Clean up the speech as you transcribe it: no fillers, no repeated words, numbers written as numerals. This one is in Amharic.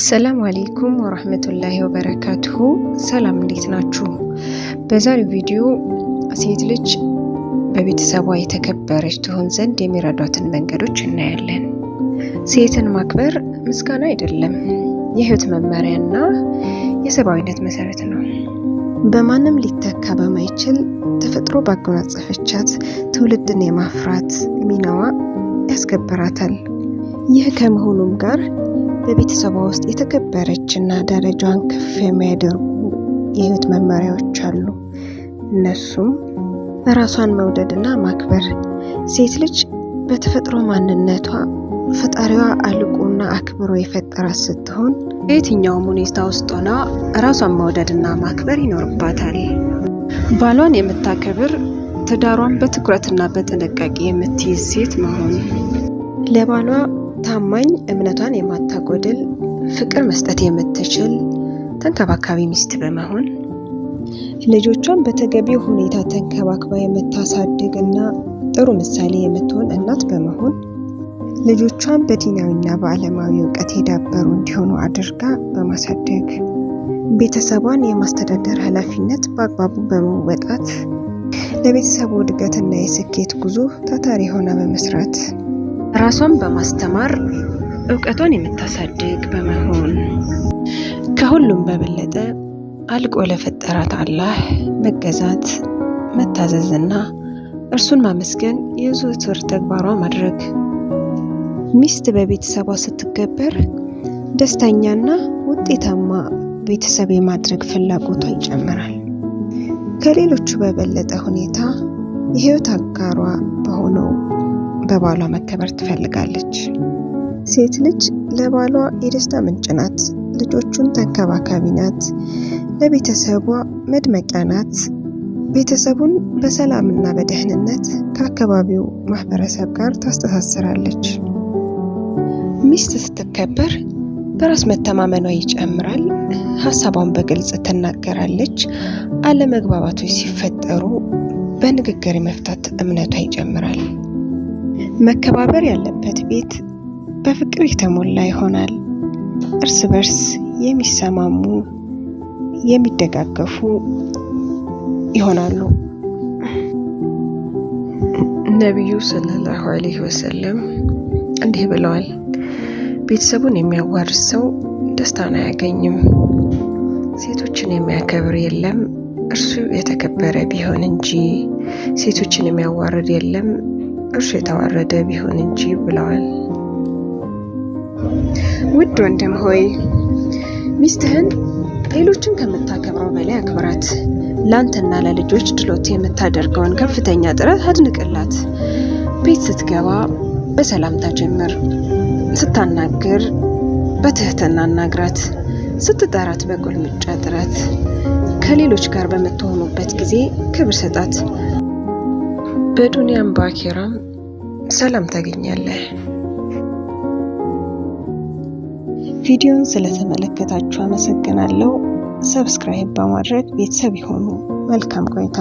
አሰላሙ አለይኩም ወራህመቱላሂ ወበረካቱሁ። ሰላም እንዴት ናችሁ? በዛሬው ቪዲዮ ሴት ልጅ በቤተሰቧ የተከበረች ትሆን ዘንድ የሚረዷትን መንገዶች እናያለን። ሴትን ማክበር ምስጋና አይደለም፣ የህይወት መመሪያና የሰብአዊነት መሰረት ነው። በማንም ሊተካ በማይችል ተፈጥሮ ባጎናጸፈቻት ትውልድን የማፍራት ሚናዋ ያስከብራታል። ይህ ከመሆኑም ጋር በቤተሰቧ ውስጥ የተከበረችና ደረጃዋን ከፍ የሚያደርጉ የህይወት መመሪያዎች አሉ። እነሱም ራሷን መውደድና ማክበር። ሴት ልጅ በተፈጥሮ ማንነቷ ፈጣሪዋ አልቆና አክብሮ የፈጠራት ስትሆን በየትኛውም ሁኔታ ውስጥ ሆና ራሷን መውደድና ማክበር ይኖርባታል። ባሏን የምታከብር፣ ትዳሯን በትኩረትና በጥንቃቄ የምትይዝ ሴት መሆን፣ ለባሏ ታማኝ፣ እምነቷን የማታጎድል፣ ፍቅር መስጠት የምትችል ተንከባካቢ ሚስት በመሆን ልጆቿን በተገቢው ሁኔታ ተንከባክባ የምታሳድግ እና ጥሩ ምሳሌ የምትሆን እናት በመሆን ልጆቿን በዲናዊና በዓለማዊ እውቀት የዳበሩ እንዲሆኑ አድርጋ በማሳደግ ቤተሰቧን የማስተዳደር ኃላፊነት በአግባቡ በመወጣት ለቤተሰቡ እድገትና የስኬት ጉዞ ታታሪ ሆና በመስራት ራሷን በማስተማር እውቀቷን የምታሳድግ በመሆን ከሁሉም በበለጠ አልቆ ለፈጠራት አላህ መገዛት፣ መታዘዝና እርሱን ማመስገን የዘወትር ተግባሯ ማድረግ። ሚስት በቤተሰቧ ስትከበር ደስተኛና ውጤታማ ቤተሰብ የማድረግ ፍላጎቷ ይጨምራል። ከሌሎቹ በበለጠ ሁኔታ የህይወት አጋሯ በሆነው በባሏ መከበር ትፈልጋለች። ሴት ልጅ ለባሏ የደስታ ምንጭ ናት፣ ልጆቹን ተንከባካቢ ናት፣ ለቤተሰቧ መድመቂያ ናት። ቤተሰቡን በሰላምና በደህንነት ከአካባቢው ማህበረሰብ ጋር ታስተሳስራለች። ሚስት ስትከበር በራስ መተማመኗ ይጨምራል፣ ሀሳቧን በግልጽ ትናገራለች። አለመግባባቶች ሲፈጠሩ በንግግር የመፍታት እምነቷ ይጨምራል። መከባበር ያለበት ቤት በፍቅር የተሞላ ይሆናል። እርስ በርስ የሚሰማሙ፣ የሚደጋገፉ ይሆናሉ። ነቢዩ ሰለላሁ ዐለይሂ ወሰለም እንዲህ ብለዋል፣ ቤተሰቡን የሚያዋርድ ሰው ደስታን አያገኝም። ሴቶችን የሚያከብር የለም እርሱ የተከበረ ቢሆን እንጂ፣ ሴቶችን የሚያዋርድ የለም እርሱ የተዋረደ ቢሆን እንጂ ብለዋል። ውድ ወንድም ሆይ ሚስትህን ሌሎችን ከምታከብረው በላይ አክብራት። ላንተና ለልጆች ድሎት የምታደርገውን ከፍተኛ ጥረት አድንቅላት። ቤት ስትገባ በሰላምታ ጀምር። ስታናግር በትህትና አናግራት። ስትጠራት በቁልምጫ ጥራት። ከሌሎች ጋር በምትሆኑበት ጊዜ ክብር ስጣት። በዱንያም በአኺራም ሰላም ታገኛለህ። ቪዲዮን ስለተመለከታችሁ አመሰግናለሁ። ሰብስክራይብ በማድረግ ቤተሰብ ይሁኑ። መልካም ቆይታ።